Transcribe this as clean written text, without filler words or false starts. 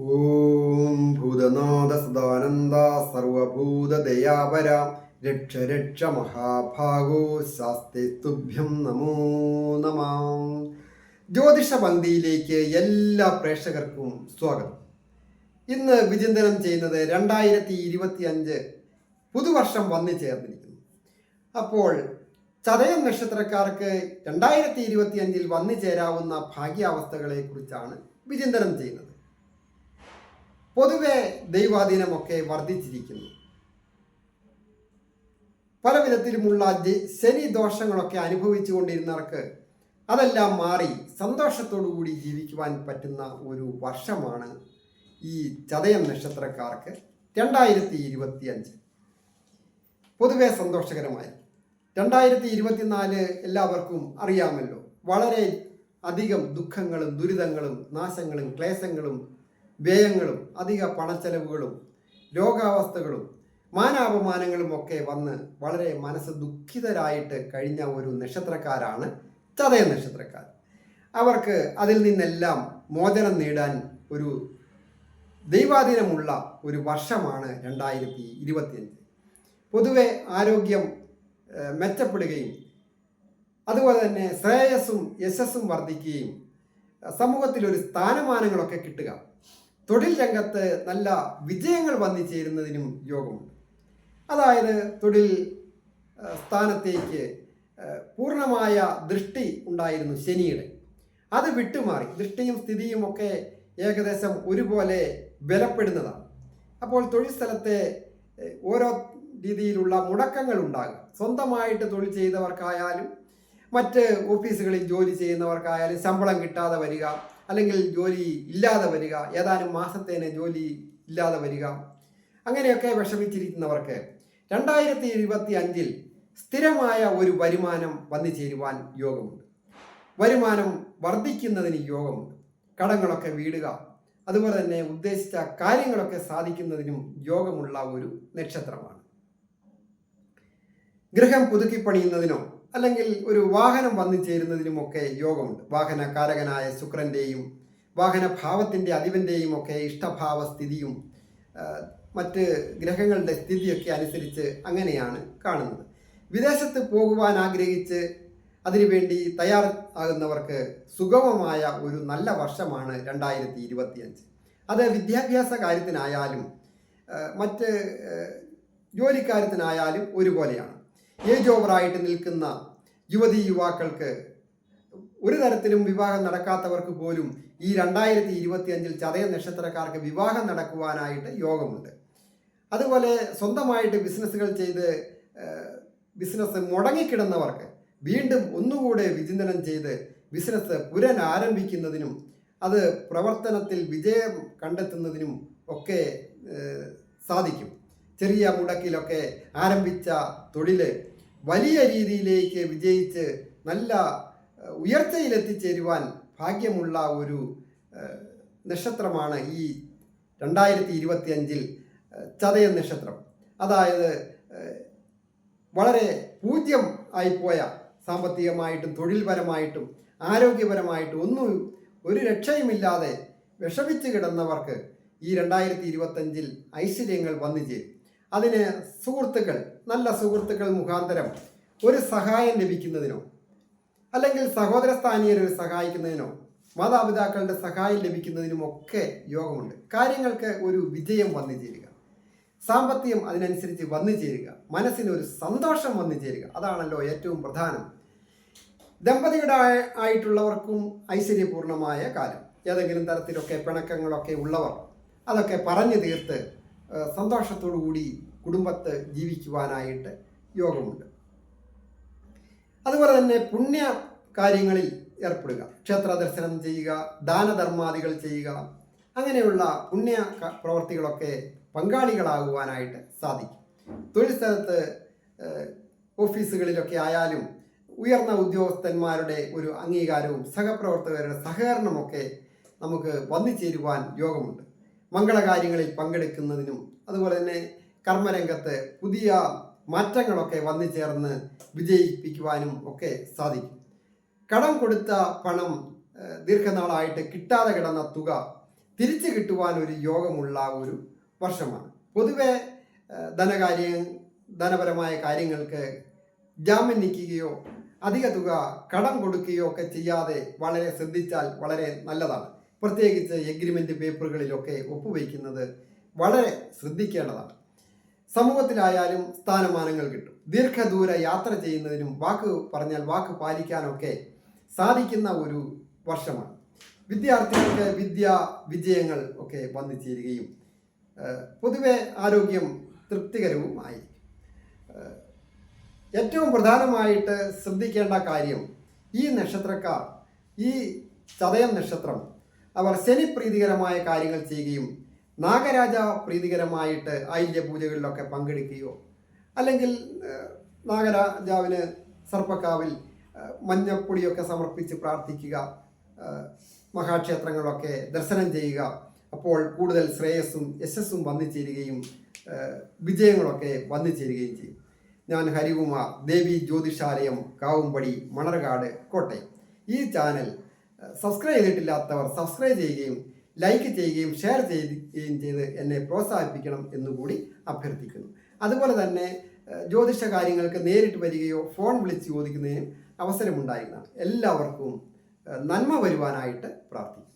ഓം ഭൂതനാഥ സദാനന്ദ സർവഭൂതദയാപര രക്ഷ രക്ഷ മഹാഭാഗോ ശാസ്തേസ്തുഭ്യം നമോ നമാം. ജ്യോതിഷ പന്തിയിലേക്ക് എല്ലാ പ്രേക്ഷകർക്കും സ്വാഗതം. ഇന്ന് വിചിന്തനം ചെയ്യുന്നത് 2025 പുതുവർഷം വന്നു ചേർന്നിരിക്കുന്നു. അപ്പോൾ ചതയം നക്ഷത്രക്കാർക്ക് 2025 വന്നു ചേരാവുന്ന ഭാഗ്യാവസ്ഥകളെ കുറിച്ചാണ് വിചിന്തനം ചെയ്യുന്നത്. പൊതുവെ ദൈവാധീനമൊക്കെ വർദ്ധിച്ചിരിക്കുന്നു. പല വിധത്തിലുമുള്ള ശനി ദോഷങ്ങളൊക്കെ അനുഭവിച്ചു കൊണ്ടിരുന്നവർക്ക് അതെല്ലാം മാറി സന്തോഷത്തോടു കൂടി ജീവിക്കുവാൻ പറ്റുന്ന ഒരു വർഷമാണ് ഈ ചതയം നക്ഷത്രക്കാർക്ക് 2025. പൊതുവെ സന്തോഷകരമായി 2024 എല്ലാവർക്കും അറിയാമല്ലോ. വളരെ അധികം ദുഃഖങ്ങളും ദുരിതങ്ങളും നാശങ്ങളും ക്ലേശങ്ങളും വ്യയങ്ങളും അധിക പണച്ചെലവുകളും രോഗാവസ്ഥകളും മാനാപമാനങ്ങളും ഒക്കെ വന്ന് വളരെ മനസ്സ് ദുഃഖിതരായിട്ട് കഴിഞ്ഞ ഒരു നക്ഷത്രക്കാരാണ് ചതയ നക്ഷത്രക്കാർ. അവർക്ക് അതിൽ നിന്നെല്ലാം മോചനം നേടാൻ ഒരു ദൈവാധീനമുള്ള ഒരു വർഷമാണ് 2025. പൊതുവെ ആരോഗ്യം മെച്ചപ്പെടുകയും അതുപോലെ തന്നെ ശ്രേയസ്സും യശസ്സും വർദ്ധിക്കുകയും സമൂഹത്തിലൊരു സ്ഥാനമാനങ്ങളൊക്കെ കിട്ടുക, തൊഴിൽ രംഗത്ത് നല്ല വിജയങ്ങൾ വന്നു ചേരുന്നതിനും യോഗമുണ്ട്. അതായത് തൊഴിൽ സ്ഥാനത്തേക്ക് പൂർണ്ണമായ ദൃഷ്ടി ഉണ്ടായിരുന്നു ശനിയുടെ, അത് വിട്ടുമാറി ദൃഷ്ടിയും സ്ഥിതിയും ഒക്കെ ഏകദേശം ഒരുപോലെ ബലപ്പെടുന്നതാണ്. അപ്പോൾ തൊഴിൽ സ്ഥലത്തെ ഓരോ രീതിയിലുള്ള മുടക്കങ്ങൾ ഉണ്ടാകും. സ്വന്തമായിട്ട് തൊഴിൽ ചെയ്തവർക്കായാലും മറ്റ് ഓഫീസുകളിൽ ജോലി ചെയ്യുന്നവർക്കായാലും ശമ്പളം കിട്ടാതെ വരിക, അല്ലെങ്കിൽ ജോലി ഇല്ലാതെ വരിക, ഏതാനും മാസത്തേന് ജോലി ഇല്ലാതെ വരിക, അങ്ങനെയൊക്കെ വിഷമിച്ചിരിക്കുന്നവർക്ക് 2025 സ്ഥിരമായ ഒരു വരുമാനം വന്നു ചേരുവാൻ യോഗമുണ്ട്. വരുമാനം വർദ്ധിക്കുന്നതിന് യോഗമുണ്ട്. കടങ്ങളൊക്കെ വീടുക, അതുപോലെ തന്നെ ഉദ്ദേശിച്ച കാര്യങ്ങളൊക്കെ സാധിക്കുന്നതിനും യോഗമുള്ള ഒരു നക്ഷത്രമാണ്. ഗൃഹം പുതുക്കിപ്പണിയുന്നതിനോ അല്ലെങ്കിൽ ഒരു വാഹനം വന്നു ചേരുന്നതിനുമൊക്കെ യോഗമുണ്ട്. വാഹനകാരകനായ ശുക്രൻ്റെയും വാഹനഭാവത്തിൻ്റെ അധിപൻ്റെയും ഒക്കെ ഇഷ്ടഭാവ സ്ഥിതിയും മറ്റ് ഗ്രഹങ്ങളുടെ സ്ഥിതിയൊക്കെ അനുസരിച്ച് അങ്ങനെയാണ് കാണുന്നത്. വിദേശത്ത് പോകുവാൻ ആഗ്രഹിച്ച് അതിനുവേണ്ടി തയ്യാറാകുന്നവർക്ക് സുഗമമായ ഒരു നല്ല വർഷമാണ് 2025. അത് വിദ്യാഭ്യാസ കാര്യത്തിനായാലും മറ്റ് ജോലിക്കാര്യത്തിനായാലും ഒരുപോലെയാണ്. ഏജ് ഓവറായിട്ട് നിൽക്കുന്ന യുവതി യുവാക്കൾക്ക്, ഒരു തരത്തിലും വിവാഹം നടക്കാത്തവർക്ക് പോലും ഈ 2025 ചതയ നക്ഷത്രക്കാർക്ക് വിവാഹം നടക്കുവാനായിട്ട് യോഗമുണ്ട്. അതുപോലെ സ്വന്തമായിട്ട് ബിസിനസ്സുകൾ ചെയ്ത് ബിസിനസ് മുടങ്ങിക്കിടന്നവർക്ക് വീണ്ടും ഒന്നുകൂടെ വിചിന്തനം ചെയ്ത് ബിസിനസ് പുനരാരംഭിക്കുന്നതിനും അത് പ്രവർത്തനത്തിൽ വിജയം കണ്ടെത്തുന്നതിനും ഒക്കെ സാധിക്കും. ചെറിയ മുടക്കിലൊക്കെ ആരംഭിച്ച തൊഴിൽ വലിയ രീതിയിലേക്ക് വിജയിച്ച് നല്ല ഉയർച്ചയിലെത്തിച്ചേരുവാൻ ഭാഗ്യമുള്ള ഒരു നക്ഷത്രമാണ് ഈ 2025 ചതയ നക്ഷത്രം. അതായത് വളരെ പൂജ്യം ആയിപ്പോയ സാമ്പത്തികമായിട്ടും തൊഴിൽപരമായിട്ടും ആരോഗ്യപരമായിട്ടും ഒന്നും ഒരു രക്ഷയുമില്ലാതെ വിഷമിച്ച് കിടന്നവർക്ക് ഈ 2025 ഐശ്വര്യങ്ങൾ വന്നു ചേരും. അതിന് സുഹൃത്തുക്കൾ, നല്ല സുഹൃത്തുക്കൾ മുഖാന്തരം ഒരു സഹായം ലഭിക്കുന്നതിനോ അല്ലെങ്കിൽ സഹോദര സ്ഥാനീയരെ സഹായിക്കുന്നതിനോ മാതാപിതാക്കളുടെ സഹായം ലഭിക്കുന്നതിനുമൊക്കെ യോഗമുണ്ട്. കാര്യങ്ങൾക്ക് ഒരു വിജയം വന്നു ചേരുക, സാമ്പത്തികം അതിനനുസരിച്ച് വന്നു ചേരുക, മനസ്സിനൊരു സന്തോഷം വന്നു ചേരുക, അതാണല്ലോ ഏറ്റവും പ്രധാനം. ദമ്പതികളുടെ ആയിട്ടുള്ളവർക്കും ഐശ്വര്യപൂർണമായ കാലം. ഏതെങ്കിലും തരത്തിലൊക്കെ പിണക്കങ്ങളൊക്കെ ഉള്ളവർ അതൊക്കെ പറഞ്ഞു തീർത്ത് സന്തോഷത്തോടു കൂടി കുടുംബത്ത് ജീവിക്കുവാനായിട്ട് യോഗമുണ്ട്. അതുപോലെ തന്നെ പുണ്യ കാര്യങ്ങളിൽ ഏർപ്പെടുക, ക്ഷേത്ര ദർശനം ചെയ്യുക, ദാനധർമാദികൾ ചെയ്യുക, അങ്ങനെയുള്ള പുണ്യ പ്രവർത്തികളൊക്കെ പങ്കാളികളാകുവാനായിട്ട് സാധിക്കും. തൊഴിൽ സ്ഥലത്ത് ഓഫീസുകളിലൊക്കെ ആയാലും ഉയർന്ന ഉദ്യോഗസ്ഥന്മാരുടെ ഒരു അംഗീകാരവും സഹപ്രവർത്തകരുടെ സഹകരണമൊക്കെ നമുക്ക് വന്നു ചേരുവാൻ യോഗമുണ്ട്. മംഗളകാര്യങ്ങളിൽ പങ്കെടുക്കുന്നതിനും അതുപോലെ തന്നെ കർമ്മരംഗത്ത് പുതിയ മാറ്റങ്ങളൊക്കെ വന്നു ചേർന്ന് വിജയിപ്പിക്കുവാനും ഒക്കെ സാധിക്കും. കടം കൊടുത്ത പണം ദീർഘനാളായിട്ട് കിട്ടാതെ കിടന്ന തുക തിരിച്ചു കിട്ടുവാൻ ഒരു യോഗമുള്ള ഒരു വർഷമാണ്. പൊതുവെ ധനപരമായ കാര്യങ്ങൾക്ക് ജാമ്യം നിൽക്കുകയോ അധിക തുക കടം കൊടുക്കുകയോ ഒക്കെ ചെയ്യാതെ വളരെ ശ്രദ്ധിച്ചാൽ വളരെ നല്ലതാണ്. പ്രത്യേകിച്ച് എഗ്രിമെൻ്റ് പേപ്പറുകളിലൊക്കെ ഒപ്പുവയ്ക്കുന്നത് വളരെ ശ്രദ്ധിക്കേണ്ടതാണ്. സമൂഹത്തിലായാലും സ്ഥാനമാനങ്ങൾ കിട്ടും. ദീർഘദൂര യാത്ര ചെയ്യുന്നതിനും വാക്ക് പറഞ്ഞാൽ വാക്ക് പാലിക്കാനൊക്കെ സാധിക്കുന്ന ഒരു വർഷമാണ്. വിദ്യാർത്ഥികൾക്ക് വിജയങ്ങൾ ഒക്കെ വന്നു ചേരുകയും പൊതുവെ ആരോഗ്യം തൃപ്തികരവുമായി. ഏറ്റവും പ്രധാനമായിട്ട് ശ്രദ്ധിക്കേണ്ട കാര്യം, ഈ നക്ഷത്രക്കാർ, ഈ ചതയം നക്ഷത്രം, അവർ ശനി പ്രീതികരമായ കാര്യങ്ങൾ ചെയ്യുകയും നാഗരാജ പ്രീതികരമായിട്ട് ആയില്യ പൂജകളിലൊക്കെ പങ്കെടുക്കുകയോ അല്ലെങ്കിൽ നാഗരാജാവിന് സർപ്പക്കാവിൽ മഞ്ഞപ്പൊടിയൊക്കെ സമർപ്പിച്ച് പ്രാർത്ഥിക്കുക, മഹാക്ഷേത്രങ്ങളൊക്കെ ദർശനം ചെയ്യുക. അപ്പോൾ കൂടുതൽ ശ്രേയസ്സും യശസ്സും വന്നു ചേരുകയും വിജയങ്ങളൊക്കെ വന്നു ചേരുകയും ചെയ്യും. ഞാൻ ഹരികുമാർ, ദേവി ജ്യോതിഷാലയം, കാവുംപടി, മണർകാട്, കോട്ടയം. ഈ ചാനൽ സബ്സ്ക്രൈബ് ചെയ്തിട്ടില്ലാത്തവർ സബ്സ്ക്രൈബ് ചെയ്യുകയും ലൈക്ക് ചെയ്യുകയും ഷെയർ ചെയ്യുകയും ചെയ്ത് എന്നെ പ്രോത്സാഹിപ്പിക്കണം എന്നുകൂടി അഭ്യർത്ഥിക്കുന്നു. അതുപോലെ തന്നെ ജ്യോതിഷ കാര്യങ്ങൾക്ക് നേരിട്ട് വരികയോ ഫോൺ വിളിച്ച് ചോദിക്കുന്നതിനും അവസരമുണ്ടായിരുന്നതാണ്. എല്ലാവർക്കും നന്മ വരുവാനായിട്ട് പ്രാർത്ഥിക്കുന്നു.